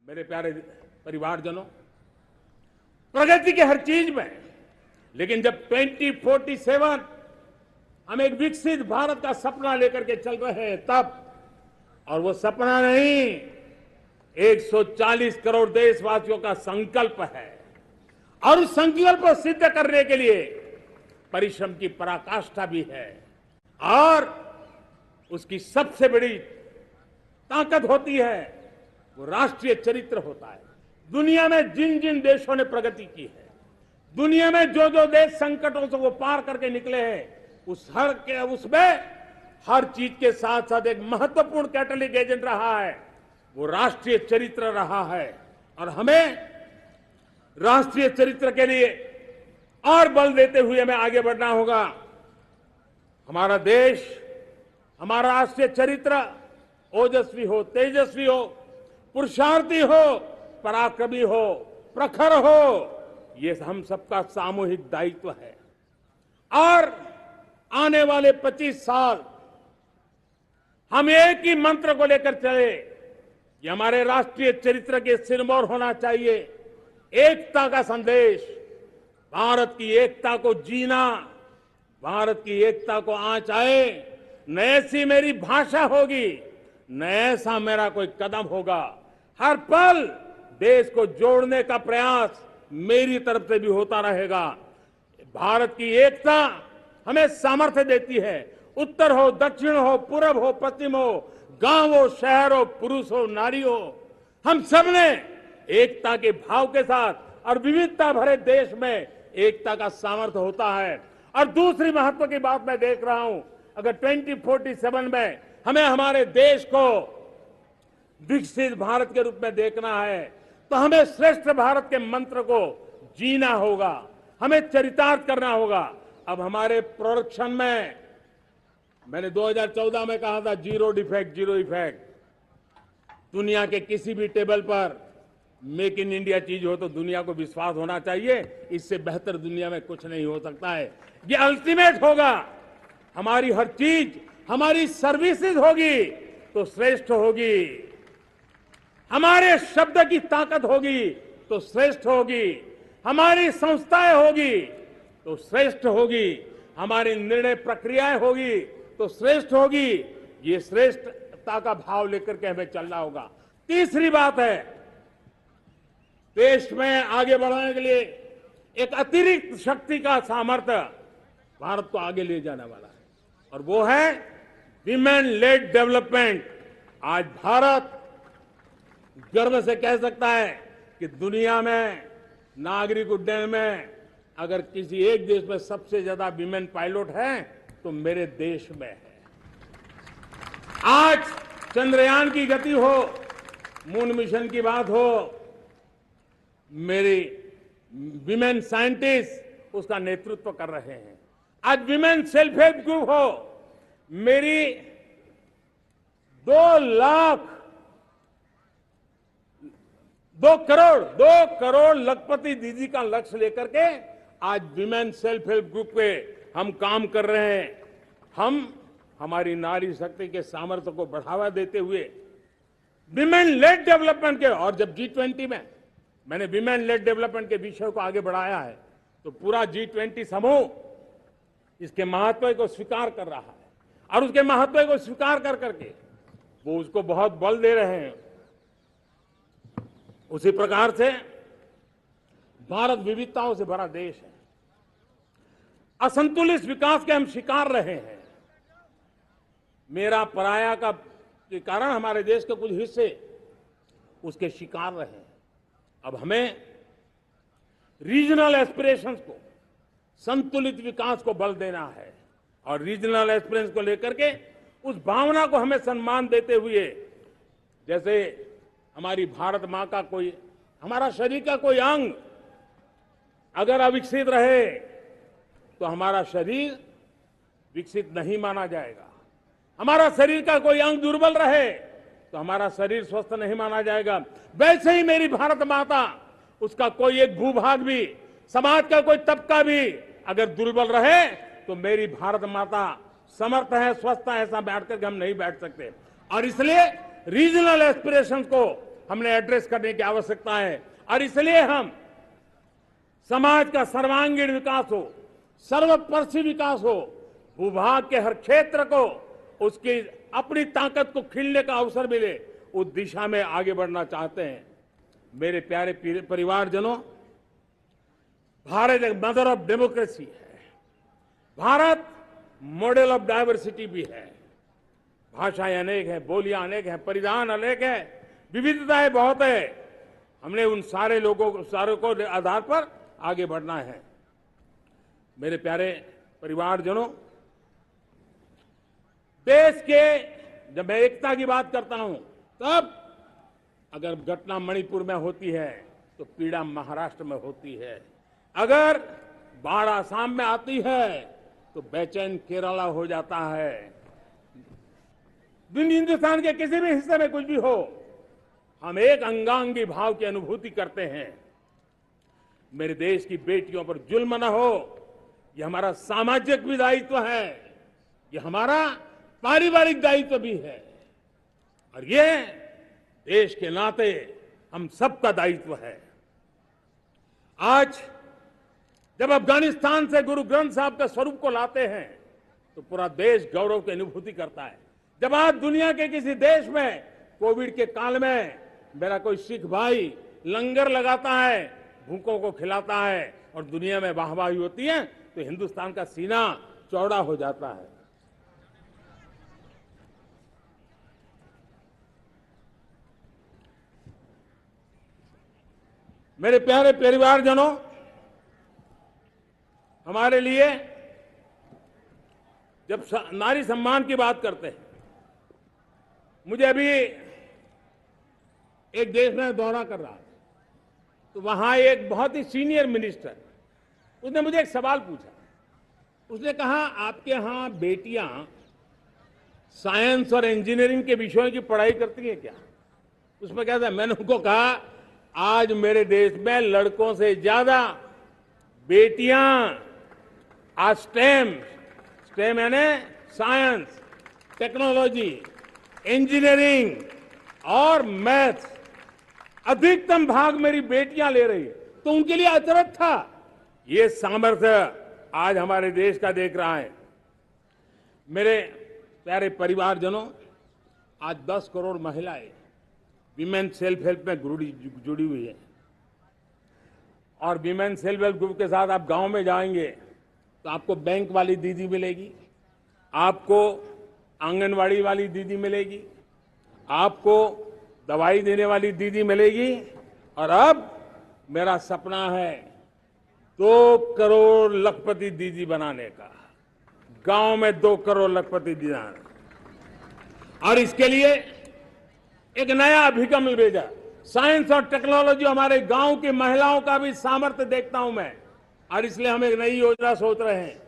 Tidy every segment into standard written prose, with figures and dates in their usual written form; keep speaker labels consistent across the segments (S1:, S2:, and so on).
S1: मेरे प्यारे परिवारजनों, प्रगति के हर चीज में, लेकिन जब 2047 हम एक विकसित भारत का सपना लेकर के चल रहे हैं तब, और वो सपना नहीं 140 करोड़ देशवासियों का संकल्प है, और उस संकल्प को सिद्ध करने के लिए परिश्रम की पराकाष्ठा भी है। और उसकी सबसे बड़ी ताकत होती है वो राष्ट्रीय चरित्र होता है। दुनिया में जिन जिन देशों ने प्रगति की है, दुनिया में जो जो देश संकटों से वो पार करके निकले हैं, उसमें हर चीज के साथ साथ एक महत्वपूर्ण कैटलिक एजेंट रहा है, वो राष्ट्रीय चरित्र रहा है। और हमें राष्ट्रीय चरित्र के लिए और बल देते हुए हमें आगे बढ़ना होगा। हमारा देश, हमारा राष्ट्रीय चरित्र ओजस्वी हो, तेजस्वी हो, पुरुषार्थी हो, पराक्रमी हो, प्रखर हो, ये हम सबका सामूहिक दायित्व है। और आने वाले 25 साल हम एक ही मंत्र को लेकर चले, ये हमारे राष्ट्रीय चरित्र के सिरमौर होना चाहिए, एकता का संदेश, भारत की एकता को जीना, भारत की एकता को आंच आए, न ऐसी मेरी भाषा होगी, न ऐसा मेरा कोई कदम होगा। हर पल देश को जोड़ने का प्रयास मेरी तरफ से भी होता रहेगा। भारत की एकता हमें सामर्थ्य देती है। उत्तर हो, दक्षिण हो, पूर्व हो, पश्चिम हो, गांव हो, शहर हो, पुरुष हो, नारी हो, हम सब ने एकता के भाव के साथ और विविधता भरे देश में एकता का सामर्थ्य होता है। और दूसरी महत्व की बात मैं देख रहा हूं, अगर 2047 में हमें हमारे देश को विकसित भारत के रूप में देखना है तो हमें श्रेष्ठ भारत के मंत्र को जीना होगा, हमें चरितार्थ करना होगा। अब हमारे प्रोडक्शन में, मैंने 2014 में कहा था जीरो डिफेक्ट, जीरो इफेक्ट। दुनिया के किसी भी टेबल पर मेक इन इंडिया चीज हो तो दुनिया को विश्वास होना चाहिए, इससे बेहतर दुनिया में कुछ नहीं हो सकता है। ये अल्टीमेट होगा। हमारी हर चीज, हमारी सर्विसेज होगी तो श्रेष्ठ होगी, हमारे शब्द की ताकत होगी तो श्रेष्ठ होगी, हमारी संस्थाएं होगी तो श्रेष्ठ होगी, हमारी निर्णय प्रक्रियाएं होगी तो श्रेष्ठ होगी। ये श्रेष्ठता का भाव लेकर के हमें चलना होगा। तीसरी बात है, देश में आगे बढ़ाने के लिए एक अतिरिक्त शक्ति का सामर्थ्य भारत को आगे ले जाने वाला है, और वो है विमेन लेड डेवलपमेंट। आज भारत गर्व से कह सकता है कि दुनिया में नागरिक उड्डयन में अगर किसी एक देश में सबसे ज्यादा विमेन पायलट हैं तो मेरे देश में है। आज चंद्रयान की गति हो, मून मिशन की बात हो, मेरी विमेन साइंटिस्ट उसका नेतृत्व कर रहे हैं। आज विमेन सेल्फ हेल्प ग्रुप हो, मेरी 2 करोड़ लखपति दीदी का लक्ष्य लेकर के आज विमेन सेल्फ हेल्प ग्रुप पे हम काम कर रहे हैं। हम हमारी नारी शक्ति के सामर्थ्य को बढ़ावा देते हुए विमेन लेड डेवलपमेंट के, और जब G20 में मैंने विमेन लेड डेवलपमेंट के विषय को आगे बढ़ाया है तो पूरा G20 समूह इसके महत्व को स्वीकार कर रहा है, और उसके महत्व को स्वीकार कर करके वो उसको बहुत बल दे रहे हैं। उसी प्रकार से भारत विविधताओं से भरा देश है। असंतुलित विकास के हम शिकार रहे हैं। मेरा पराया का के कारण हमारे देश के कुछ हिस्से उसके शिकार रहे हैं। अब हमें रीजनल एस्पिरेशंस को, संतुलित विकास को बल देना है, और रीजनल एस्पिरेशंस को लेकर के उस भावना को हमें सम्मान देते हुए, जैसे हमारी भारत मां का कोई, हमारा शरीर का कोई अंग अगर अविकसित रहे तो हमारा शरीर विकसित नहीं माना जाएगा। हमारा शरीर का कोई अंग दुर्बल रहे तो हमारा शरीर स्वस्थ नहीं माना जाएगा। वैसे ही मेरी भारत माता, उसका कोई एक भूभाग भी, समाज का कोई तबका भी अगर दुर्बल रहे तो मेरी भारत माता समर्थ है, स्वस्थ है, ऐसा बैठ करके हम नहीं बैठ सकते। और इसलिए रीजनल एस्पिरेशंस को हमने एड्रेस करने की आवश्यकता है और इसलिए हम समाज का सर्वांगीण विकास हो, सर्वस्पर्शी विकास हो, भूभाग के हर क्षेत्र को उसकी अपनी ताकत को खिलने का अवसर मिले, उस दिशा में आगे बढ़ना चाहते हैं। मेरे प्यारे परिवारजनों, भारत एक मदर ऑफ डेमोक्रेसी है। भारत मॉडल ऑफ डायवर्सिटी भी है। भाषाएं अनेक हैं, बोलियां अनेक हैं, परिधान अनेक है, विविधताएं बहुत है। हमने उन सारे को आधार पर आगे बढ़ना है। मेरे प्यारे परिवारजनों, देश के जब मैं एकता की बात करता हूं, तब अगर घटना मणिपुर में होती है तो पीड़ा महाराष्ट्र में होती है, अगर बाढ़ आसाम में आती है तो बेचैन केरला हो जाता है। हिंदुस्तान के किसी भी हिस्से में कुछ भी हो, हम एक अंगांगी भाव की अनुभूति करते हैं। मेरे देश की बेटियों पर जुल्म न हो, यह हमारा सामाजिक भी दायित्व है, यह हमारा पारिवारिक दायित्व भी है और यह देश के नाते हम सबका दायित्व है। आज जब अफगानिस्तान से गुरु ग्रंथ साहब के स्वरूप को लाते हैं तो पूरा देश गौरव की अनुभूति करता है। जब आज दुनिया के किसी देश में कोविड के काल में मेरा कोई सिख भाई लंगर लगाता है, भूखों को खिलाता है और दुनिया में वाहवाही होती है, तो हिंदुस्तान का सीना चौड़ा हो जाता है। मेरे प्यारे परिवारजनों, हमारे लिए जब नारी सम्मान की बात करते हैं, मुझे अभी एक देश में दौरा कर रहा था, तो वहां एक बहुत ही सीनियर मिनिस्टर, उसने मुझे एक सवाल पूछा। उसने कहा, आपके यहां बेटियां साइंस और इंजीनियरिंग के विषयों की पढ़ाई करती हैं क्या? उसमें क्या था? मैंने उनको कहा, आज मेरे देश में लड़कों से ज्यादा बेटियां आज स्टेम यानी साइंस, टेक्नोलॉजी, इंजीनियरिंग और मैथ्स, अधिकतम भाग मेरी बेटियां ले रही है। तो उनके लिए अचरज था। ये सामर्थ्य आज हमारे देश का देख रहा है। मेरे प्यारे परिवारजनों, आज 10 करोड़ महिलाएं विमेन सेल्फ हेल्प में जुड़ी हुई है और विमेन सेल्फ हेल्प ग्रुप के साथ आप गांव में जाएंगे तो आपको बैंक वाली दीदी मिलेगी, आपको आंगनवाड़ी वाली दीदी मिलेगी, आपको दवाई देने वाली दीदी मिलेगी और अब मेरा सपना है 2 करोड़ लखपति दीदी बनाने का, गांव में 2 करोड़ लखपति दीदी, और इसके लिए एक नया अभिगम भेजा। साइंस और टेक्नोलॉजी, हमारे गांव की महिलाओं का भी सामर्थ्य देखता हूं मैं, और इसलिए हम एक नई योजना सोच रहे हैं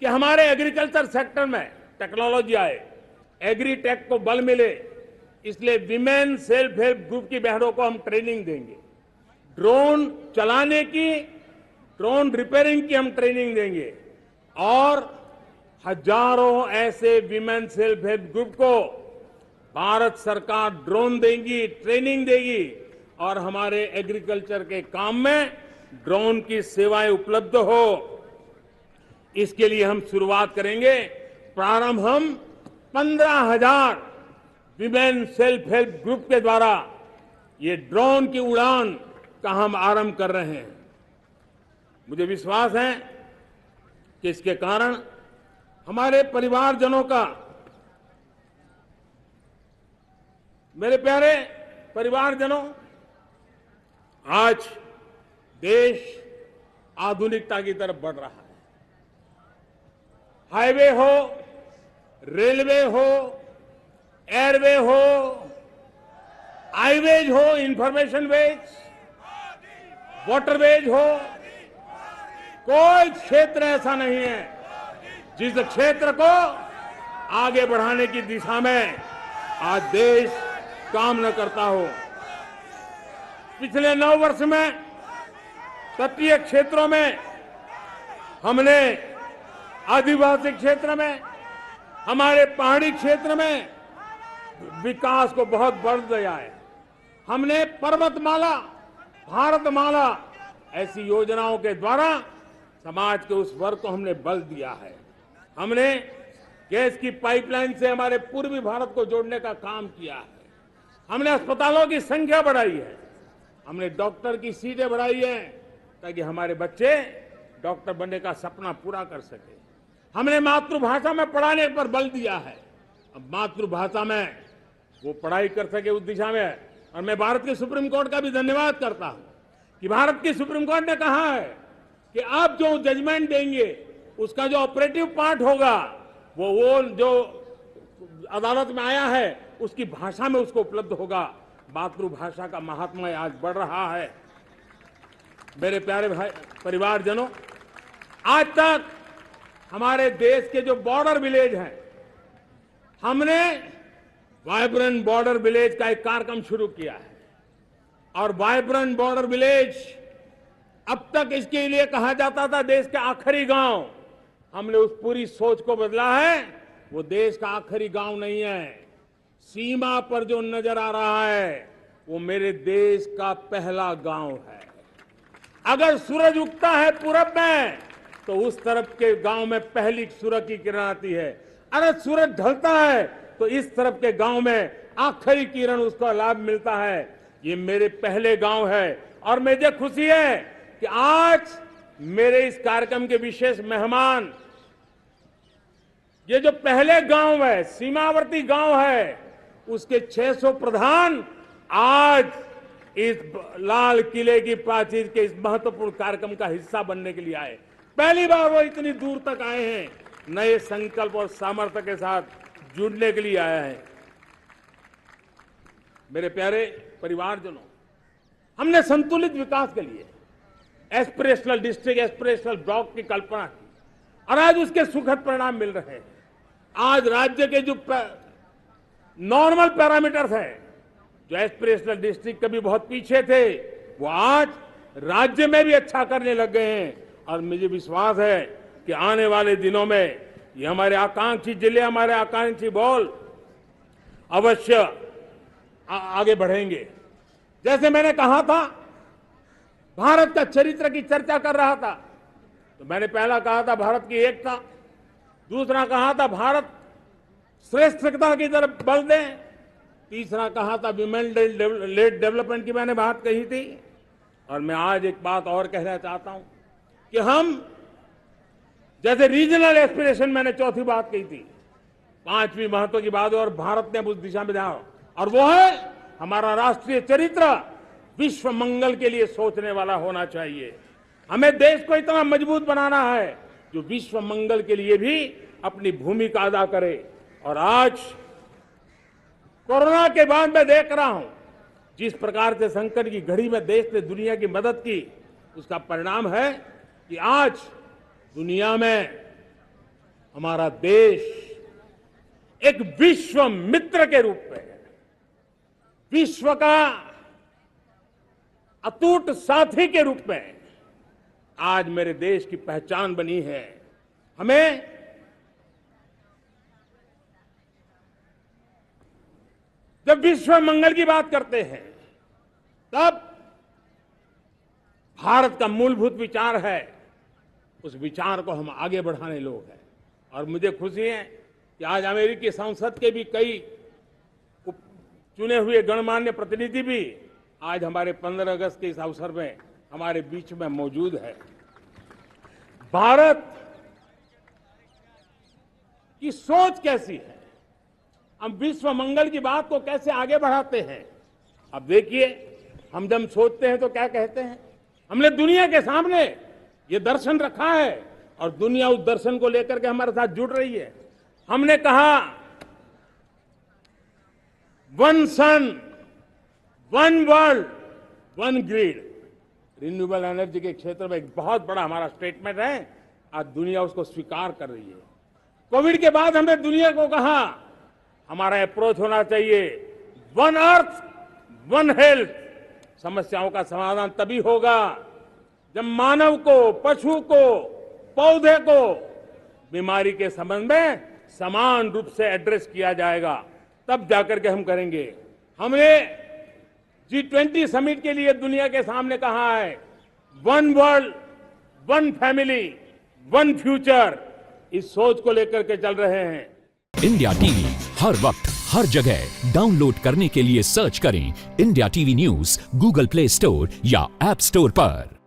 S1: कि हमारे एग्रीकल्चर सेक्टर में टेक्नोलॉजी आए, एग्रीटेक को बल मिले। इसलिए विमेन सेल्फ हेल्प ग्रुप की बहनों को हम ट्रेनिंग देंगे, ड्रोन चलाने की, ड्रोन रिपेयरिंग की हम ट्रेनिंग देंगे और हजारों ऐसे विमेन सेल्फ हेल्प ग्रुप को भारत सरकार ड्रोन देगी, ट्रेनिंग देगी और हमारे एग्रीकल्चर के काम में ड्रोन की सेवाएं उपलब्ध हो। इसके लिए हम शुरुआत करेंगे। प्रारंभ हम 15,000 विमेन सेल्फ हेल्प ग्रुप के द्वारा ये ड्रोन की उड़ान का हम आरंभ कर रहे हैं। मुझे विश्वास है कि इसके कारण हमारे परिवारजनों का, मेरे प्यारे परिवारजनों, आज देश आधुनिकता की तरफ बढ़ रहा है। हाईवे हो, रेलवे हो, एयरवे हो, आईवेज हो, इंफॉर्मेशन वेज, वाटरवेज हो, कोई क्षेत्र ऐसा नहीं है जिस क्षेत्र को आगे बढ़ाने की दिशा में आज देश काम न करता हो। पिछले 9 वर्ष में तटीय क्षेत्रों में हमने, आदिवासी क्षेत्र में, हमारे पहाड़ी क्षेत्र में विकास को बहुत बढ़ दिया है। हमने पर्वतमाला, भारतमाला ऐसी योजनाओं के द्वारा समाज के उस वर्ग को हमने बल दिया है। हमने गैस की पाइपलाइन से हमारे पूर्वी भारत को जोड़ने का काम किया है। हमने अस्पतालों की संख्या बढ़ाई है। हमने डॉक्टर की सीटें बढ़ाई है ताकि हमारे बच्चे डॉक्टर बनने का सपना पूरा कर सके। हमने मातृभाषा में पढ़ाने पर बल दिया है। अब मातृभाषा में वो पढ़ाई कर सके उस दिशा में। और मैं भारत के सुप्रीम कोर्ट का भी धन्यवाद करता हूं कि भारत की सुप्रीम कोर्ट ने कहा है कि आप जो जजमेंट देंगे उसका जो ऑपरेटिव पार्ट होगा वो जो अदालत में आया है उसकी भाषा में उसको उपलब्ध होगा। मातृभाषा का महात्म्य आज बढ़ रहा है। मेरे प्यारे भाई परिवारजनों, आज तक हमारे देश के जो बॉर्डर विलेज हैं, हमने वाइब्रेंट बॉर्डर विलेज का एक कार्यक्रम शुरू किया है। और वाइब्रेंट बॉर्डर विलेज, अब तक इसके लिए कहा जाता था देश का आखिरी गांव। हमने उस पूरी सोच को बदला है। वो देश का आखिरी गांव नहीं है। सीमा पर जो नजर आ रहा है वो मेरे देश का पहला गांव है। अगर सूरज उगता है पूरब में तो उस तरफ के गांव में पहली सूरज की किरण आती है। अगर सूरज ढलता है तो इस तरफ के गांव में आखिरी किरण उसका लाभ मिलता है। ये मेरे पहले गांव है और मुझे खुशी है कि आज मेरे इस कार्यक्रम के विशेष मेहमान, ये जो पहले गांव है, सीमावर्ती गांव है, उसके 600 प्रधान आज इस लाल किले की प्राचीर के इस महत्वपूर्ण कार्यक्रम का हिस्सा बनने के लिए आए। पहली बार वो इतनी दूर तक आए हैं, नए संकल्प और सामर्थ्य के साथ जुड़ने के लिए आया है। मेरे प्यारे परिवारजनों, हमने संतुलित विकास के लिए एस्पिरेशनल डिस्ट्रिक्ट, एस्पिरेशनल ब्लॉक की कल्पना की और आज उसके सुखद परिणाम मिल रहे हैं। आज राज्य के जो नॉर्मल पैरामीटर्स हैं, जो एस्पिरेशनल डिस्ट्रिक्ट कभी बहुत पीछे थे, वो आज राज्य में भी अच्छा करने लग गए हैं। और मुझे विश्वास है कि आने वाले दिनों में ये हमारे आकांक्षी जिले, हमारे आकांक्षी बॉल अवश्य आगे बढ़ेंगे। जैसे मैंने कहा था, भारत का चरित्र की चर्चा कर रहा था, तो मैंने पहला कहा था भारत की एकता, दूसरा कहा था भारत श्रेष्ठता की तरफ बल दें, तीसरा कहा था विमेन लेड डेवलपमेंट की मैंने बात कही थी। और मैं आज एक बात और कहना चाहता हूं कि हम जैसे रीजनल एस्पिरेशन, मैंने चौथी बात कही थी, पांचवी महत्व की बात, और भारत ने उस दिशा में ध्यान, और वो है हमारा राष्ट्रीय चरित्र विश्व मंगल के लिए सोचने वाला होना चाहिए। हमें देश को इतना मजबूत बनाना है जो विश्व मंगल के लिए भी अपनी भूमिका अदा करे। और आज कोरोना के बाद मैं देख रहा हूं जिस प्रकार से संकट की घड़ी में देश ने दुनिया की मदद की, उसका परिणाम है कि आज दुनिया में हमारा देश एक विश्व मित्र के रूप में, विश्व का अटूट साथी के रूप में आज मेरे देश की पहचान बनी है। हमें जब विश्व मंगल की बात करते हैं तब भारत का मूलभूत विचार है, उस विचार को हम आगे बढ़ाने लोग हैं। और मुझे खुशी है कि आज अमेरिकी संसद के भी कई चुने हुए गणमान्य प्रतिनिधि भी आज हमारे 15 अगस्त के इस अवसर में हमारे बीच में मौजूद है। भारत की सोच कैसी है, हम विश्व मंगल की बात को कैसे आगे बढ़ाते हैं। अब देखिए, हम जब सोचते हैं तो क्या कहते हैं, हमने दुनिया के सामने ये दर्शन रखा है और दुनिया उस दर्शन को लेकर के हमारे साथ जुड़ रही है। हमने कहा one sun, one world, one grid. Renewable energy के क्षेत्र में एक बहुत बड़ा हमारा स्टेटमेंट है, आज दुनिया उसको स्वीकार कर रही है। कोविड के बाद हमने दुनिया को कहा हमारा अप्रोच होना चाहिए वन अर्थ, वन हेल्थ। समस्याओं का समाधान तभी होगा जब मानव को, पशु को, पौधे को बीमारी के संबंध में समान रूप से एड्रेस किया जाएगा, तब जाकर के हम करेंगे। हमने G20 समिट के लिए दुनिया के सामने कहा है, one world, one family, one future, इस सोच को लेकर के चल रहे हैं।
S2: इंडिया टीवी हर वक्त हर जगह डाउनलोड करने के लिए सर्च करें India TV news Google play store या ऐप स्टोर पर।